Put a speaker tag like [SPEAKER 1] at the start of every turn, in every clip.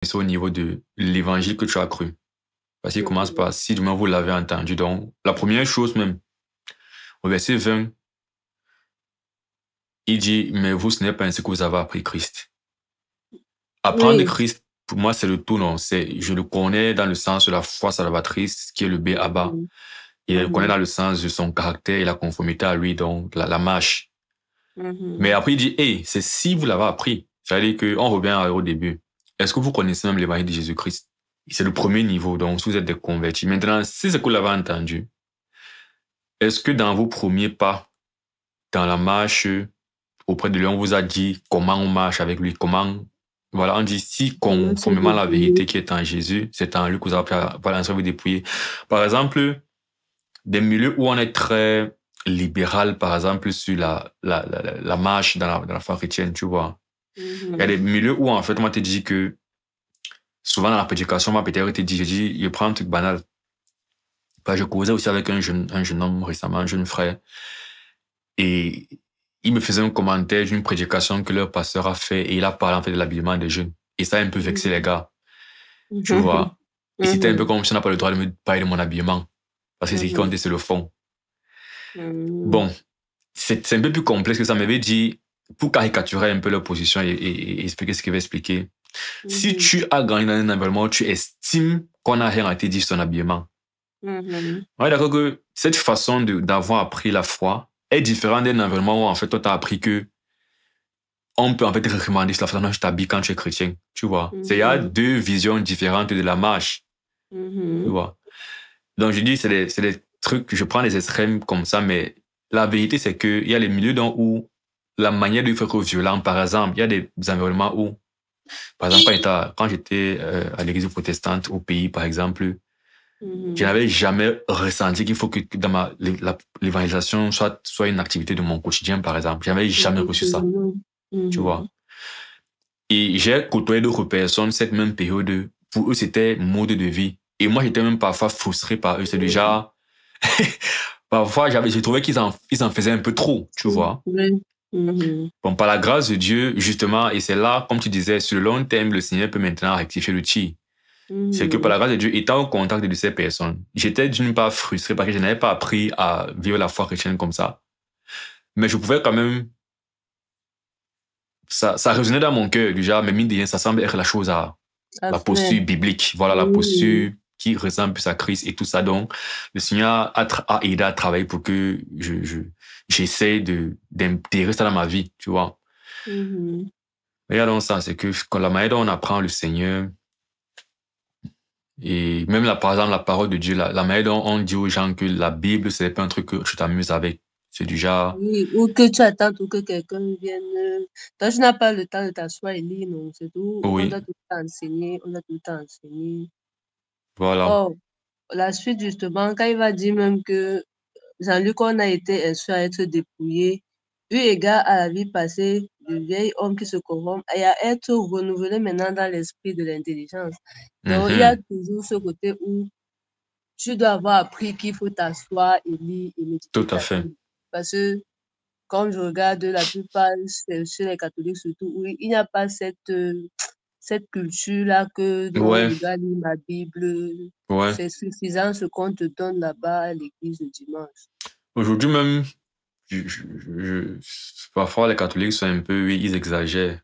[SPEAKER 1] c'est au niveau de l'évangile que tu as cru. Parce qu'il commence par, si demain vous l'avez entendu. Donc, la première chose même, au verset 20, il dit, mais vous, ce n'est pas ainsi que vous avez appris Christ. Apprendre
[SPEAKER 2] Oui.
[SPEAKER 1] Christ, pour moi, c'est le tout, non. Je le connais dans le sens de la foi salvatrice, qui est le B à bas. Et je le connais dans le sens de son caractère et la conformité à lui, donc la marche. Mais après, il dit, hey, c'est si vous l'avez appris. C'est-à-dire qu'on revient au début. Est-ce que vous connaissez même l'évangile de Jésus-Christ? C'est le premier niveau, donc si vous êtes des convertis. Maintenant, si c'est que vous l'avez entendu, est-ce que dans vos premiers pas, dans la marche auprès de lui, on vous a dit comment on marche avec lui, voilà, on dit si
[SPEAKER 2] Comment se
[SPEAKER 1] conformément à la
[SPEAKER 2] débrouiller.
[SPEAKER 1] vérité qui est en Jésus, c'est en lui que vous avez appris à, voilà, vous dépouiller. Par exemple, des milieux où on est très libéral, par exemple, sur la marche dans la foi chrétienne, tu vois. Il y a des milieux où, en fait, on m'a te dit que, souvent dans la prédication, on m'a peut-être te dit, je prends un truc banal. Bah, je causais aussi avec un jeune homme récemment, un jeune frère, et il me faisait un commentaire d'une prédication que leur pasteur a fait, et il a parlé en fait de l'habillement des jeunes. Et ça a un peu vexé les gars, tu vois. Et c'était un peu comme si on n'a pas le droit de me parler de mon habillement, parce que c'est qui compte, c'est le fond. Bon, c'est un peu plus complexe que ça m'avait dit, pour caricaturer un peu leur position et expliquer ce qu'il va expliquer. Si tu as grandi dans un environnement où tu estimes qu'on n'a rien à te dire sur ton habillement, on est d'accord que cette façon d'avoir appris la foi est différente d'un environnement où en fait toi t'as appris que on peut en fait te recommander sur la façon dont tu t'habilles quand tu es chrétien, tu vois. Il y a deux visions différentes de la marche, tu vois. Donc je dis c'est des trucs que je prends des extrêmes comme ça, mais la vérité c'est que il y a les milieux où la manière de faire violent, par exemple, il y a des environnements où, par exemple, quand j'étais à l'église protestante au pays, par exemple, je n'avais jamais ressenti qu'il faut que dans l'évangélisation soit une activité de mon quotidien, par exemple. Je n'avais jamais reçu ça, tu vois. Et j'ai côtoyé d'autres personnes, cette même période, pour eux, c'était mode de vie. Et moi, j'étais même parfois frustré par eux. C'est déjà, parfois, j'ai trouvé ils en faisaient un peu trop, tu vois. Bon, par la grâce de Dieu, justement, et c'est là, comme tu disais, sur le long terme, le Seigneur peut maintenant rectifier le tir. C'est que par la grâce de Dieu, étant au contact de ces personnes, j'étais d'une part frustré parce que je n'avais pas appris à vivre la foi chrétienne comme ça. Mais je pouvais quand même, ça résonnait dans mon cœur, déjà, mais mine de rien, ça semble être la chose la posture biblique. Voilà, la posture qui ressemble plus à Christ et tout ça. Donc, le Seigneur a aidé à travailler pour que j'essaie d'intégrer ça dans ma vie, tu vois. Regardons ça, c'est que quand la manière dont on apprend le Seigneur, et même par exemple, la parole de Dieu, la manière dont on dit aux gens que la Bible, c'est pas un truc que tu t'amuses avec. C'est du genre.
[SPEAKER 2] Oui, ou que tu attends ou que quelqu'un vienne. Toi, tu n'as pas le temps de t'asseoir et lire, non, c'est tout. On
[SPEAKER 1] Oui,
[SPEAKER 2] doit tout le temps enseigner, on doit tout le temps enseigner.
[SPEAKER 1] voilà.
[SPEAKER 2] Oh, la suite, justement, quand il va dire même que Jean-Luc, on a été instruit à être dépouillé, eu égard à la vie passée du vieil homme qui se corrompt, et à être renouvelé maintenant dans l'esprit de l'intelligence. Donc, il y a
[SPEAKER 1] Mhm.
[SPEAKER 2] toujours ce côté où tu dois avoir appris qu'il faut t'asseoir et lire et méditer
[SPEAKER 1] Tout à
[SPEAKER 2] ta
[SPEAKER 1] fait.
[SPEAKER 2] Bible. Parce que quand je regarde la plupart, chez les catholiques surtout, oui, il n'y a pas cette culture-là que non,
[SPEAKER 1] Ouais,
[SPEAKER 2] je dois lire ma Bible.
[SPEAKER 1] ouais.
[SPEAKER 2] C'est suffisant ce qu'on te donne là-bas à l'église le dimanche.
[SPEAKER 1] Aujourd'hui même, parfois les catholiques sont un peu, oui, ils exagèrent.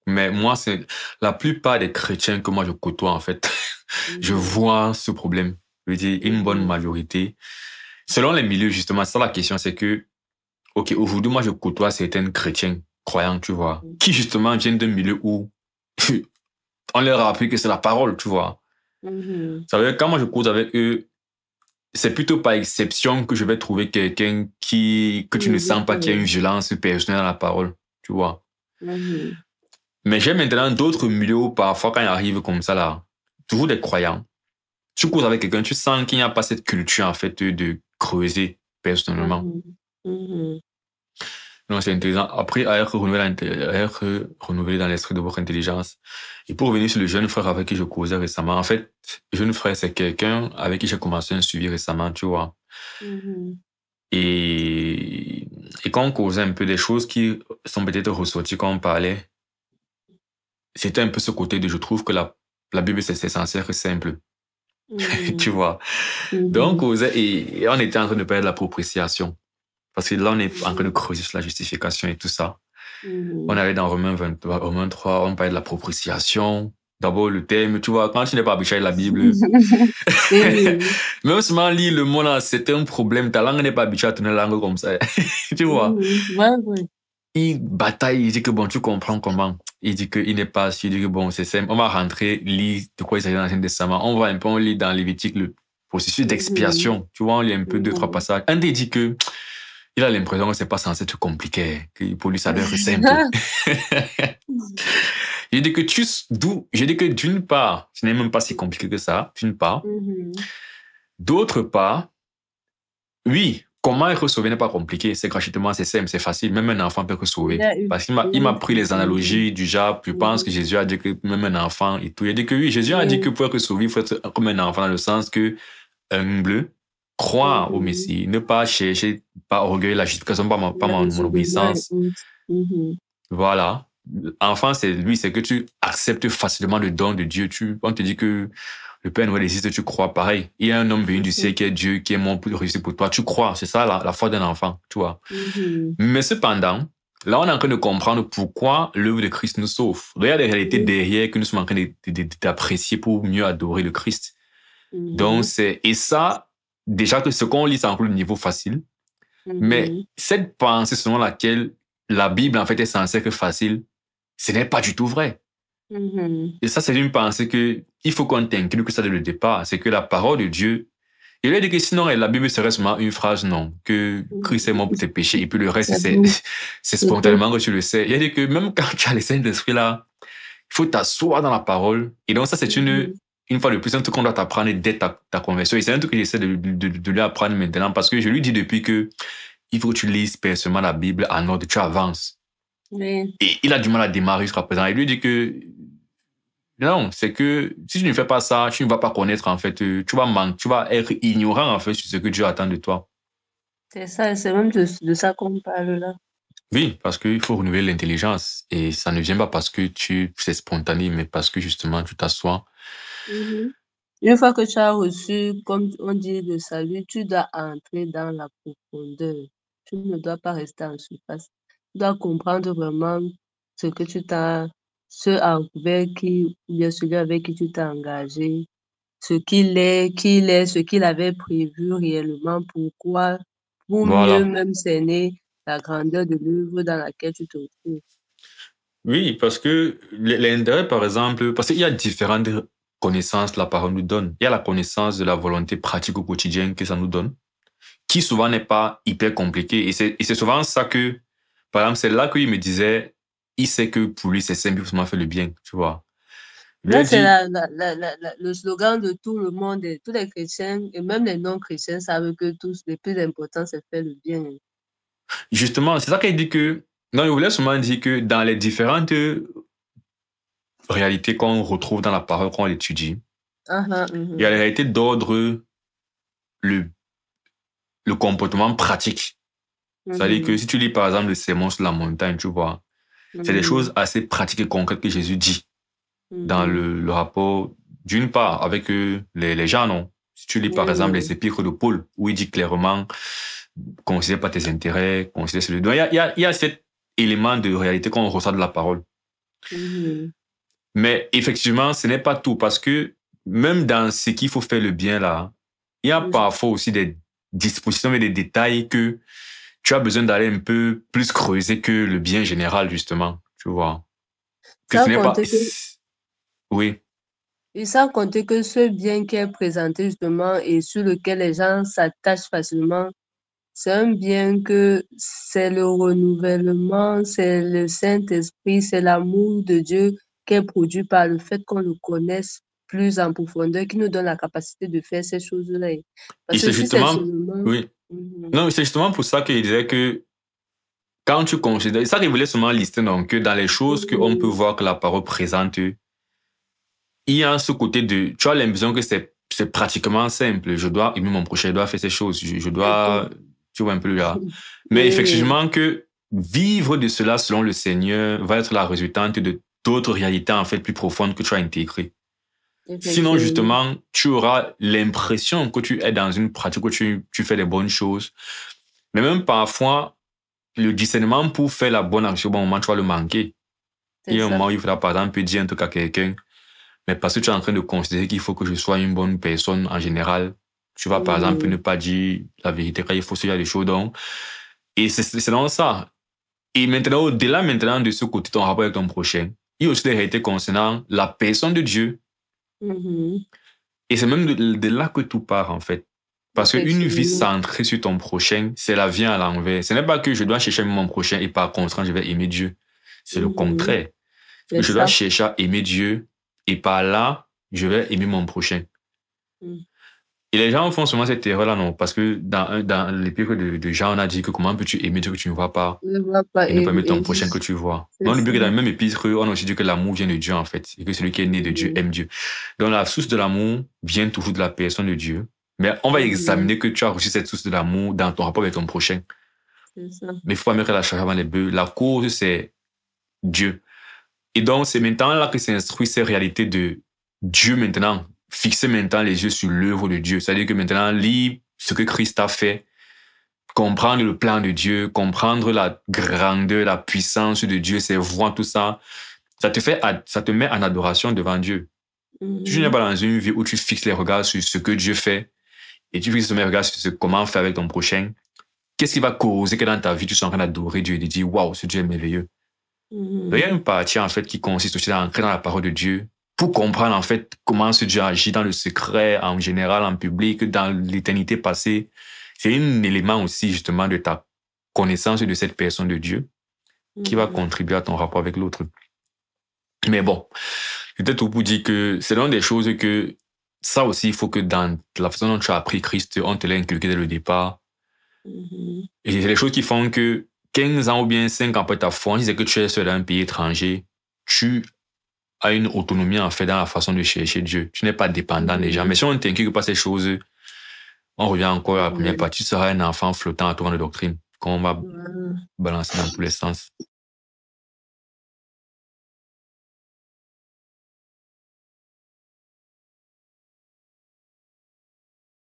[SPEAKER 1] Mais moi, c'est la plupart des chrétiens que moi je côtoie, en fait, je vois ce problème. Je veux dire, une bonne majorité. Selon les milieux, justement, c'est ça la question, c'est que, ok, aujourd'hui, moi, je côtoie certains chrétiens croyants, tu vois, qui justement viennent d'un milieu où on leur a appris que c'est la parole, tu vois. Ça veut dire, quand moi je cause avec eux, c'est plutôt par exception que je vais trouver quelqu'un que tu ne sens pas qu'il y a une violence personnelle dans la parole, tu vois. Mais j'ai maintenant d'autres milieux où parfois quand il arrive comme ça là, toujours des croyants, tu causes avec quelqu'un, tu sens qu'il n'y a pas cette culture en fait de creuser personnellement. Donc c'est intéressant. Après, à être renouvelé dans l'esprit de votre intelligence. Et pour revenir sur le jeune frère avec qui je causais récemment, en fait, le jeune frère, c'est quelqu'un avec qui j'ai commencé un suivi récemment, tu vois. Et, et quand on causait un peu des choses qui sont peut-être ressorties quand on parlait, c'était un peu ce côté de je trouve que la Bible, c'est censé être simple. Tu
[SPEAKER 2] Mhm.
[SPEAKER 1] vois. Donc,
[SPEAKER 2] Mhm.
[SPEAKER 1] et on était en train de parler de la propitiation. Parce que là, on est en train de
[SPEAKER 2] Mhm.
[SPEAKER 1] creuser sur la justification et tout ça. On
[SPEAKER 2] Mhm.
[SPEAKER 1] allait dans Romains 23, Romains 3, on parlait de la propitiation. D'abord, le thème, tu vois, quand tu n'es pas habitué à la Bible,
[SPEAKER 2] Oui.
[SPEAKER 1] même seulement lire le mot là, c'était un problème. Ta langue n'est pas habituée à tourner la langue comme ça. Tu vois.
[SPEAKER 2] Mhm. Ouais, ouais.
[SPEAKER 1] Il bataille, il dit que bon, tu comprends comment. Il dit qu'il n'est pas sûr, il dit que bon, c'est simple. On va rentrer, lire de quoi il s'agit dans l'Ancien Testament. On va un peu, on lit dans Lévitique le processus
[SPEAKER 2] Mhm.
[SPEAKER 1] d'expiation. Tu vois, on lit un peu deux, trois
[SPEAKER 2] Mhm.
[SPEAKER 1] passages. Un des dit que il a l'impression que c'est pas censé être compliqué, que pour lui ça doit être simple. Je dis que je dis que d'une part, ce n'est même pas si compliqué que ça, d'une part.
[SPEAKER 2] Mhm.
[SPEAKER 1] D'autre part, oui, comment être sauvé n'est pas compliqué, c'est gratuitement, c'est simple, c'est facile, même un enfant peut être
[SPEAKER 2] Il y
[SPEAKER 1] sauvé.
[SPEAKER 2] a
[SPEAKER 1] Parce il m'a
[SPEAKER 2] une
[SPEAKER 1] pris les
[SPEAKER 2] facilité.
[SPEAKER 1] analogies du genre, je pense que
[SPEAKER 2] Mhm.
[SPEAKER 1] Jésus a dit que même un enfant et tout. Il a dit que oui, Jésus a dit que
[SPEAKER 2] Oui.
[SPEAKER 1] pour être sauvé, il faut être comme un enfant dans le sens que humble, croire au
[SPEAKER 2] Mhm.
[SPEAKER 1] Messie, ne pas chercher, pas orgueil, la justification, pas
[SPEAKER 2] La
[SPEAKER 1] mon
[SPEAKER 2] résolution est
[SPEAKER 1] obéissance.
[SPEAKER 2] haute. Mhm.
[SPEAKER 1] Voilà. Enfant, c'est lui, c'est que tu acceptes facilement le don de Dieu. On te dit que le Père Noël existe, tu crois pareil. Il y a un homme venu du ciel
[SPEAKER 2] Mhm.
[SPEAKER 1] qui est Dieu, qui est mort pour réussir pour toi. Tu crois. C'est ça la foi d'un enfant, tu vois.
[SPEAKER 2] Mhm.
[SPEAKER 1] Mais cependant, là, on est en train de comprendre pourquoi l'œuvre de Christ nous sauve. Il y a des réalités
[SPEAKER 2] Oui.
[SPEAKER 1] derrière que nous sommes en train d'apprécier pour mieux adorer le Christ. Donc,
[SPEAKER 2] Mhm.
[SPEAKER 1] et ça, déjà que ce qu'on lit, c'est encore le niveau facile. Mais
[SPEAKER 2] Mhm.
[SPEAKER 1] cette pensée selon laquelle la Bible, en fait, est censée être facile, ce n'est pas du tout vrai.
[SPEAKER 2] Mhm.
[SPEAKER 1] Et ça, c'est une pensée que il faut qu'on t'inclue que ça dès le départ. C'est que la parole de Dieu, il a dit que sinon, la Bible serait seulement une phrase, non, que Christ est mort pour
[SPEAKER 2] Mhm.
[SPEAKER 1] tes péchés, et puis le reste,
[SPEAKER 2] C'est bon.
[SPEAKER 1] c'est
[SPEAKER 2] C'est tout.
[SPEAKER 1] spontanément que tu le sais. Il a dit que même quand tu as le Saint-Esprit là, il faut t'asseoir dans la parole. Et donc, ça, c'est
[SPEAKER 2] Mhm.
[SPEAKER 1] une fois de plus, un truc qu'on doit t'apprendre dès ta conversion. Et c'est un truc que j'essaie de lui apprendre maintenant parce que je lui dis depuis que il faut que tu lises personnellement la Bible en ordre, tu avances.
[SPEAKER 2] Oui.
[SPEAKER 1] Et il a du mal à démarrer jusqu'à présent. Il lui dit que non, c'est que si tu ne fais pas ça, tu ne vas pas connaître en fait, tu vas manquer, tu vas être ignorant en fait sur ce que Dieu attend de toi.
[SPEAKER 2] C'est ça, c'est même de ça qu'on parle là.
[SPEAKER 1] Oui, parce qu'il faut renouveler l'intelligence et ça ne vient pas parce que c'est spontané, mais parce que justement tu t'assois.
[SPEAKER 2] Mhm. Une fois que tu as reçu, comme on dit, le salut, tu dois entrer dans la profondeur. Tu ne dois pas rester en surface. Tu dois comprendre vraiment ce que tu t'as, ce avec qui, ou bien celui avec qui tu t'es engagé, qui il est, ce qu'il avait prévu réellement, pourquoi, pour mieux
[SPEAKER 1] Voilà.
[SPEAKER 2] même cerner la grandeur de l'œuvre dans laquelle tu te trouves.
[SPEAKER 1] Oui, parce que l'intérêt, par exemple, parce qu'il y a différentes connaissances que la parole nous donne. Il y a la connaissance de la volonté pratique au quotidien que ça nous donne, qui souvent n'est pas hyper compliquée. Et c'est souvent ça que, par exemple, c'est là qu'il me disait, il sait que pour lui, c'est simple, il faut seulement faire le bien, tu vois. Je lui
[SPEAKER 2] Là,
[SPEAKER 1] ai
[SPEAKER 2] c'est
[SPEAKER 1] dit,
[SPEAKER 2] le slogan de tout le monde, et tous les chrétiens et même les non-chrétiens savent que tous, le plus important, c'est faire le bien.
[SPEAKER 1] justement, c'est ça qu'il dit que, non, il voulait seulement dire que dans les différentes réalités qu'on retrouve dans la parole, qu'on l'étudie,
[SPEAKER 2] Ah, ah,
[SPEAKER 1] il y a les
[SPEAKER 2] mhm,
[SPEAKER 1] réalités d'ordre, le, le comportement pratique. C'est-à-dire que
[SPEAKER 2] mhm,
[SPEAKER 1] si tu lis par exemple le sermon sur la montagne, tu vois, c'est des
[SPEAKER 2] mhm,
[SPEAKER 1] choses assez pratiques et concrètes que Jésus dit dans
[SPEAKER 2] mhm.
[SPEAKER 1] le rapport, d'une part, avec les gens, non? Si tu lis par
[SPEAKER 2] Oui,
[SPEAKER 1] exemple
[SPEAKER 2] oui.
[SPEAKER 1] les épîtres de Paul, où il dit clairement, considère pas tes intérêts, considère celui. Donc il y a cet élément de réalité qu'on ressent de la parole.
[SPEAKER 2] Mhm,
[SPEAKER 1] Mais effectivement, ce n'est pas tout, parce que même dans ce qu'il faut faire le bien là, il y a
[SPEAKER 2] mhm.
[SPEAKER 1] parfois aussi des dispositions et des détails que tu as besoin d'aller un peu plus creuser que le bien général, justement, tu vois. Que ce
[SPEAKER 2] Sans
[SPEAKER 1] n'est pas...
[SPEAKER 2] compter que,
[SPEAKER 1] Oui,
[SPEAKER 2] et sans compter que ce bien qui est présenté justement et sur lequel les gens s'attachent facilement, c'est un bien que c'est le renouvellement, c'est le Saint-Esprit, c'est l'amour de Dieu qui est produit par le fait qu'on le connaisse plus en profondeur, qui nous donne la capacité de faire ces choses-là.
[SPEAKER 1] et
[SPEAKER 2] Parce que
[SPEAKER 1] c'est
[SPEAKER 2] si c'est
[SPEAKER 1] justement...
[SPEAKER 2] seulement...
[SPEAKER 1] Oui.
[SPEAKER 2] Mhm,
[SPEAKER 1] Non, c'est justement pour ça qu'il disait que quand tu considères... Ça, il voulait seulement lister, donc, que dans les choses qu'on peut
[SPEAKER 2] mhm,
[SPEAKER 1] voir que la parole présente, il y a ce côté de... Tu as l'impression que c'est pratiquement simple. Je dois aimer mon prochain, je dois faire ces choses, je
[SPEAKER 2] c'est tout.
[SPEAKER 1] dois... Tu vois un peu là. Mais
[SPEAKER 2] Oui, oui.
[SPEAKER 1] effectivement que vivre de cela selon le Seigneur va être la résultante de d'autres réalités en fait plus profondes que tu as intégrées. Sinon,
[SPEAKER 2] Effectivement.
[SPEAKER 1] justement, tu auras l'impression que tu es dans une pratique où tu fais les bonnes choses. Mais même parfois, le discernement pour faire la bonne action au bon moment, tu vas le manquer. Il
[SPEAKER 2] C'est
[SPEAKER 1] y a un moment
[SPEAKER 2] ça.
[SPEAKER 1] où il faudra, par exemple, dire un truc à quelqu'un, mais parce que tu es en train de considérer qu'il faut que je sois une bonne personne en général, tu vas, par exemple, ne
[SPEAKER 2] Mhm.
[SPEAKER 1] pas dire la vérité quand il faut se dire des choses. Donc, et c'est dans ça. Et maintenant, au-delà maintenant de ce côté, ton rapport avec ton prochain, il y a aussi des réalités concernant la personne de Dieu.
[SPEAKER 2] Mhm.
[SPEAKER 1] Et c'est même de là que tout part, en fait. Parce qu'une vie
[SPEAKER 2] Effectivement.
[SPEAKER 1] centrée sur ton prochain, c'est la vie à l'envers. Ce n'est pas que je dois chercher à aimer mon prochain et par conséquent, je vais aimer Dieu. C'est le
[SPEAKER 2] Mhm.
[SPEAKER 1] contraire.
[SPEAKER 2] C'est
[SPEAKER 1] Je dois
[SPEAKER 2] ça.
[SPEAKER 1] chercher à aimer Dieu et par là, je vais aimer mon prochain.
[SPEAKER 2] Mhm.
[SPEAKER 1] Et les gens font souvent cette erreur-là, non? Parce que dans l'épître de Jean, on a dit que comment peux-tu aimer Dieu que tu ne vois pas
[SPEAKER 2] Ne va pas
[SPEAKER 1] et ne pas aimer ton
[SPEAKER 2] aimer.
[SPEAKER 1] prochain que tu vois. Mais
[SPEAKER 2] C'est
[SPEAKER 1] on oublie
[SPEAKER 2] ça.
[SPEAKER 1] que dans le même épître, on a aussi dit que l'amour vient de Dieu, en fait. Et que celui qui est né de Dieu
[SPEAKER 2] Mhm.
[SPEAKER 1] aime Dieu. Donc la source de l'amour vient toujours de la personne de Dieu. Mais on va
[SPEAKER 2] Mhm.
[SPEAKER 1] examiner que tu as reçu cette source de l'amour dans ton rapport avec ton prochain.
[SPEAKER 2] C'est ça.
[SPEAKER 1] Mais il faut pas mettre la charge avant les bœufs. La cause, c'est Dieu. Et donc, c'est maintenant là que s'instruit ces réalités de Dieu maintenant. Fixer maintenant les yeux sur l'œuvre de Dieu. C'est-à-dire que maintenant, lire ce que Christ a fait, comprendre le plan de Dieu, comprendre la grandeur, la puissance de Dieu, ses voies, tout ça, ça te met en adoration devant Dieu. Si tu n'es
[SPEAKER 2] Mhm.
[SPEAKER 1] pas dans une vie où tu fixes les regards sur ce que Dieu fait et tu fixes les regards sur ce comment faire avec ton prochain, qu'est-ce qui va causer que dans ta vie, tu sois en train d'adorer Dieu et de dire, waouh, ce Dieu est merveilleux. Donc, il y a
[SPEAKER 2] Mhm.
[SPEAKER 1] une partie, en fait, qui consiste aussi à entrer dans la parole de Dieu pour comprendre, en fait, comment ce Dieu agit dans le secret, en général, en public, dans l'éternité passée. C'est un élément aussi, justement, de ta connaissance de cette personne de Dieu qui va
[SPEAKER 2] Mhm.
[SPEAKER 1] contribuer à ton rapport avec l'autre. Mais bon, peut-être pour dire que c'est l'une des choses que ça aussi, il faut que dans la façon dont tu as appris Christ, on te l'a inculqué dès le départ.
[SPEAKER 2] Mhm.
[SPEAKER 1] Et c'est les choses qui font que 15 ans ou bien 5 ans après ta foi, si c'est que tu es seul dans un pays étranger, tu as une autonomie en fait dans la façon de chercher Dieu. Tu n'es pas dépendant des gens. Mais
[SPEAKER 2] Mhm.
[SPEAKER 1] si on ne t'inculque pas ces choses, on revient encore à la première
[SPEAKER 2] Ouais.
[SPEAKER 1] partie, tu seras un enfant flottant à tour de doctrine qu'on va
[SPEAKER 2] Voilà.
[SPEAKER 1] balancer dans tous les sens.